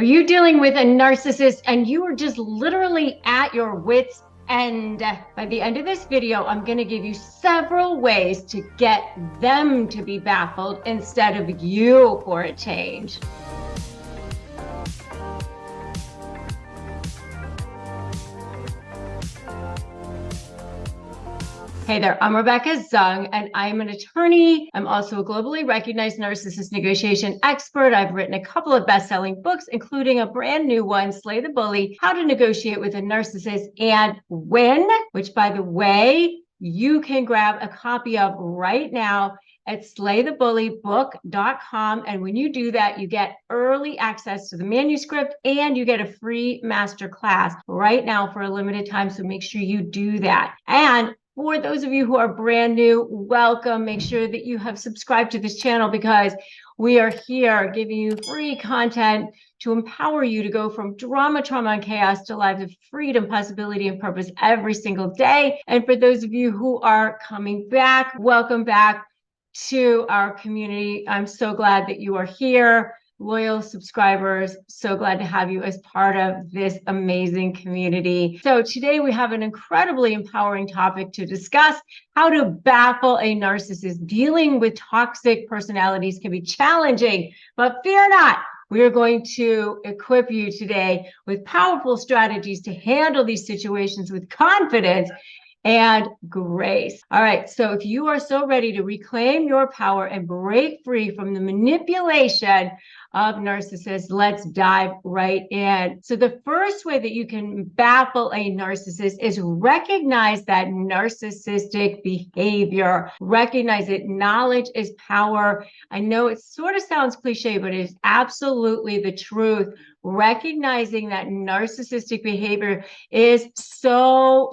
Are you dealing with a narcissist and you are just literally at your wits' end? By the end of this video, I'm going to give you several ways to get them to be baffled instead of you for a change. Hey there, I'm Rebecca Zung, and I'm an attorney. I'm also a globally recognized narcissist negotiation expert. I've written a couple of best-selling books, including a brand new one, Slay the Bully, How to Negotiate with a Narcissist and Win, which, by the way, you can grab a copy of right now at slaythebullybook.com. And when you do that, you get early access to the manuscript and you get a free masterclass right now for a limited time. So make sure you do that. And for those of you who are brand new, welcome. Make sure that you have subscribed to this channel because we are here giving you free content to empower you to go from drama, trauma, and chaos to lives of freedom, possibility, and purpose every single day. And for those of you who are coming back, welcome back to our community. I'm so glad that you are here. Loyal subscribers, so glad to have you as part of this amazing community. So today we have an incredibly empowering topic to discuss: how to baffle a narcissist. Dealing with toxic personalities can be challenging, but fear not. We are going to equip you today with powerful strategies to handle these situations with confidence and grace. All right, so if you are so ready to reclaim your power and break free from the manipulation of narcissists, let's dive right in. So the first way that you can baffle a narcissist is recognize that narcissistic behavior. Recognize it. Knowledge is power. I know it sort of sounds cliche, but it is absolutely the truth. Recognizing that narcissistic behavior is so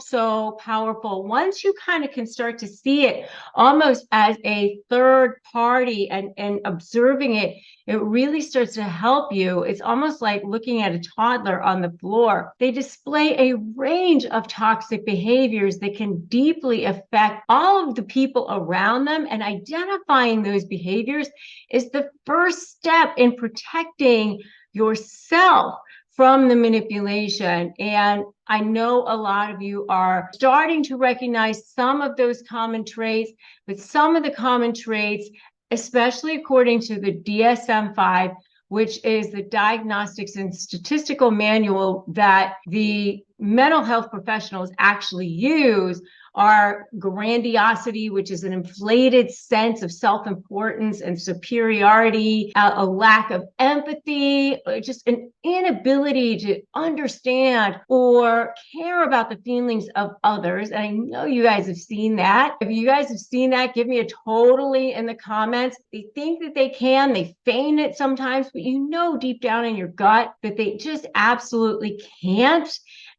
powerful. Once you kind of can start to see it almost as a third party and observing it, it really starts to help you. It's almost like looking at a toddler on the floor. They display a range of toxic behaviors that can deeply affect all of the people around them, and identifying those behaviors is the first step in protecting yourself from the manipulation. And I know a lot of you are starting to recognize some of those common traits, but some of the common traits, especially according to the DSM-5, which is the Diagnostics and Statistical Manual that the mental health professionals actually use, are grandiosity, which is an inflated sense of self-importance and superiority, a lack of empathy, just an inability to understand or care about the feelings of others. And I know you guys have seen that. If you guys have seen that, give me a totally in the comments. They think that they can, they feign it sometimes, but you know deep down in your gut that they just absolutely can't.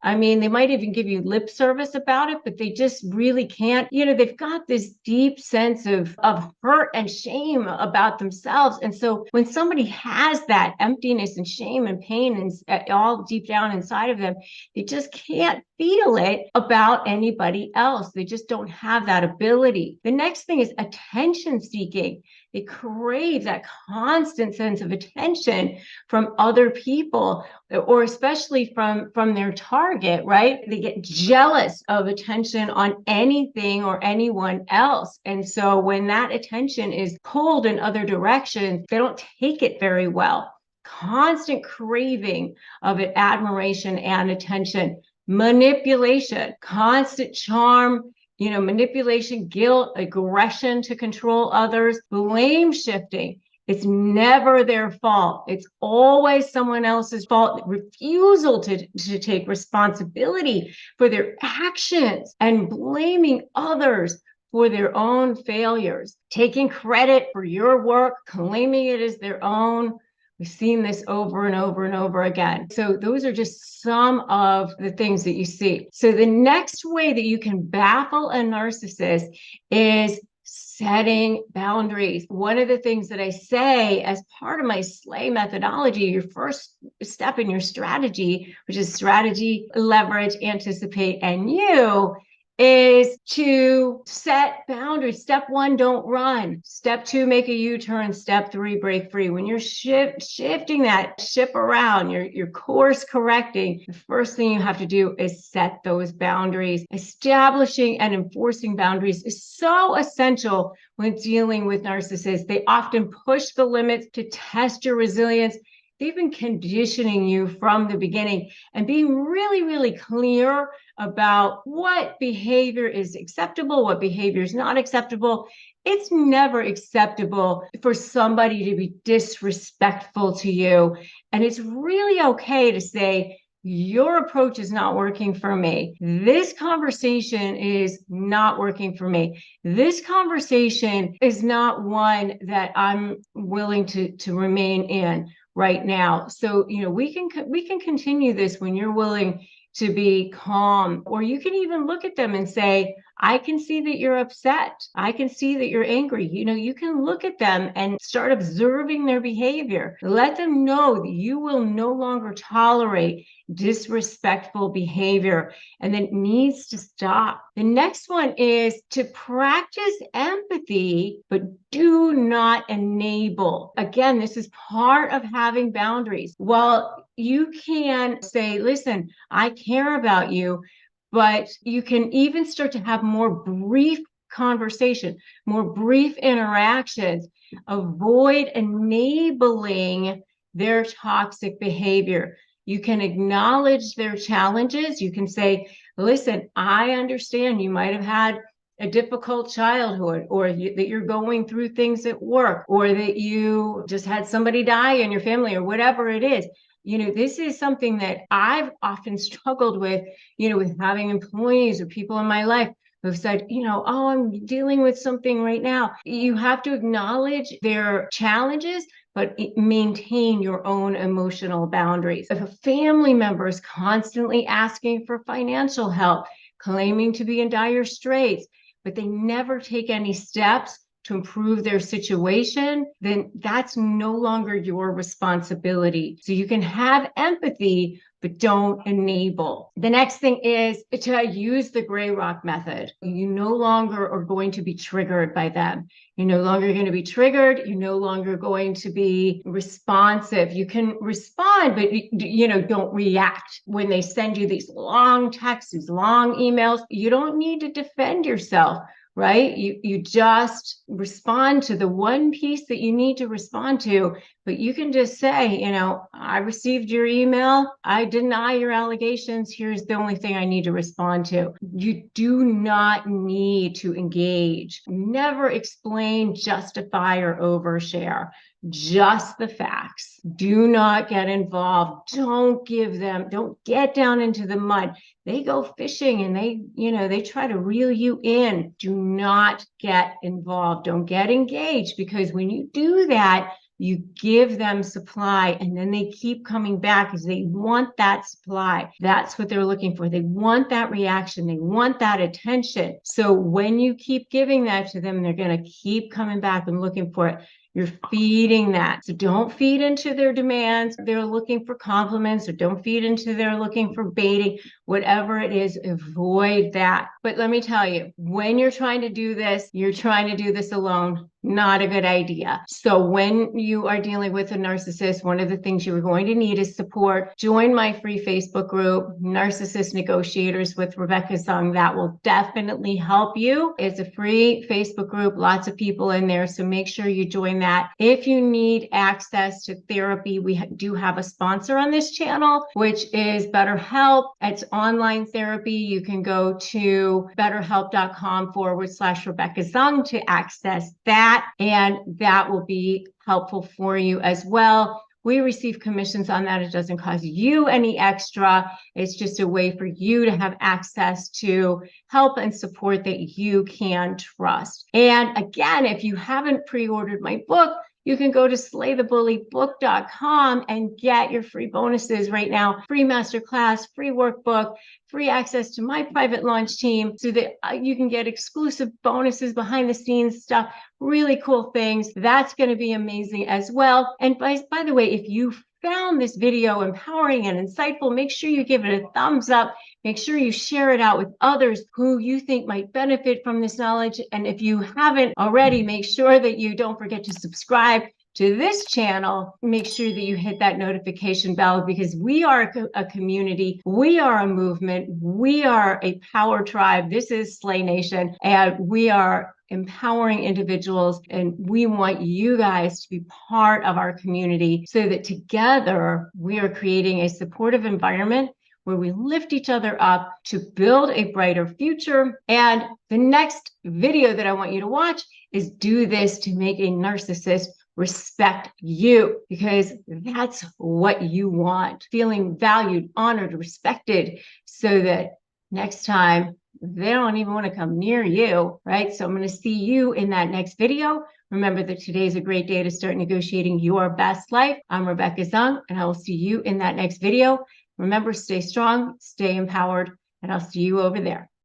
I mean, they might even give you lip service about it, but they just really can't. You know, they've got this deep sense of hurt and shame about themselves. And so when somebody has that emptiness and shame and pain and all deep down inside of them, they just can't feel it about anybody else. They just don't have that ability. The next thing is attention seeking. They crave that constant sense of attention from other people, or especially from their target, right? They get jealous of attention on anything or anyone else. And so when that attention is pulled in other directions, they don't take it very well. Constant craving of it, admiration and attention. Manipulation, constant charm, manipulation, guilt, aggression to control others, blame shifting. It's never their fault. It's always someone else's fault. Refusal to take responsibility for their actions and blaming others for their own failures. Taking credit for your work, claiming it as their own. We've seen this over and over and over again. So those are just some of the things that you see. So the next way that you can baffle a narcissist is setting boundaries. One of the things that I say as part of my SLAY methodology, your first step in your strategy, which is strategy, leverage, anticipate, and you, is to set boundaries. Step 1, don't run. Step 2, make a U-turn. Step 3, break free. When you're shifting that ship around, you're course correcting, the first thing you have to do is set those boundaries. Establishing and enforcing boundaries is so essential when dealing with narcissists. They often push the limits to test your resilience. They've been conditioning you from the beginning and being really, really clear about what behavior is acceptable, what behavior is not acceptable. It's never acceptable for somebody to be disrespectful to you. And it's really okay to say, your approach is not working for me. This conversation is not working for me. This conversation is not one that I'm willing to remain in right now. So, we can continue this when you're willing to be calm, or you can even look at them and say, I can see that you're upset. I can see that you're angry. You can look at them and start observing their behavior. Let them know that you will no longer tolerate disrespectful behavior, and that it needs to stop. The next one is to practice empathy, but do not enable. Again, this is part of having boundaries. Well, you can say, listen, I care about you, but you can even start to have more brief conversation, more brief interactions. Avoid enabling their toxic behavior. You can acknowledge their challenges. You can say, listen, I understand you might have had a difficult childhood, or that you're going through things at work, or that you just had somebody die in your family, or whatever it is. This is something that I've often struggled with, with having employees or people in my life who've said, oh, I'm dealing with something right now. You have to acknowledge their challenges, but maintain your own emotional boundaries. If a family member is constantly asking for financial help, claiming to be in dire straits, but they never take any steps to improve their situation, then that's no longer your responsibility. So you can have empathy, but don't enable. The next thing is to use the gray rock method. You no longer are going to be triggered by them. You're no longer going to be triggered. You're no longer going to be responsive. You can respond, but don't react. When they send you these long texts, these long emails, you don't need to defend yourself. Right? You just respond to the one piece that you need to respond to, but you can just say, I received your email. I deny your allegations. Here's the only thing I need to respond to. You do not need to engage. Never explain, justify, or overshare. Just the facts. Do not get involved. Don't get down into the mud. They go fishing and they try to reel you in. Do not get involved. Don't get engaged, because when you do that, you give them supply, and then they keep coming back because they want that supply. That's what they're looking for. They want that reaction. They want that attention. So when you keep giving that to them, they're going to keep coming back and looking for it. You're feeding that. So don't feed into their demands. They're looking for compliments, or don't feed into their looking for baiting. Whatever it is, avoid that. But let me tell you, when you're trying to do this, you're trying to do this alone. Not a good idea. So when you are dealing with a narcissist, one of the things you are going to need is support. Join my free Facebook group, Narcissist Negotiators with Rebecca Zung. That will definitely help you. It's a free Facebook group, lots of people in there. So make sure you join that. If you need access to therapy, we do have a sponsor on this channel, which is BetterHelp. It's online therapy. You can go to betterhelp.com/Rebecca Zung to access that. And that will be helpful for you as well. We receive commissions on that. It doesn't cost you any extra. It's just a way for you to have access to help and support that you can trust. And again, if you haven't pre-ordered my book, you can go to slaythebullybook.com and get your free bonuses right now. Free masterclass, free workbook, free access to my private launch team, so that you can get exclusive bonuses, behind the scenes stuff, really cool things. That's going to be amazing as well. And by the way, if you found this video empowering and insightful, make sure you give it a thumbs up. Make sure you share it out with others who you think might benefit from this knowledge. And if you haven't already, make sure that you don't forget to subscribe to this channel. Make sure that you hit that notification bell, because we are a community, we are a movement, we are a power tribe. This is Slay Nation, and we are empowering individuals, and we want you guys to be part of our community so that together we are creating a supportive environment where we lift each other up to build a brighter future. And the next video that I want you to watch is do this to make a narcissist respect you, because that's what you want. Feeling valued, honored, respected, so that next time they don't even want to come near you, right? So I'm going to see you in that next video. Remember that today is a great day to start negotiating your best life. I'm Rebecca Zung, and I will see you in that next video. Remember, stay strong, stay empowered, and I'll see you over there.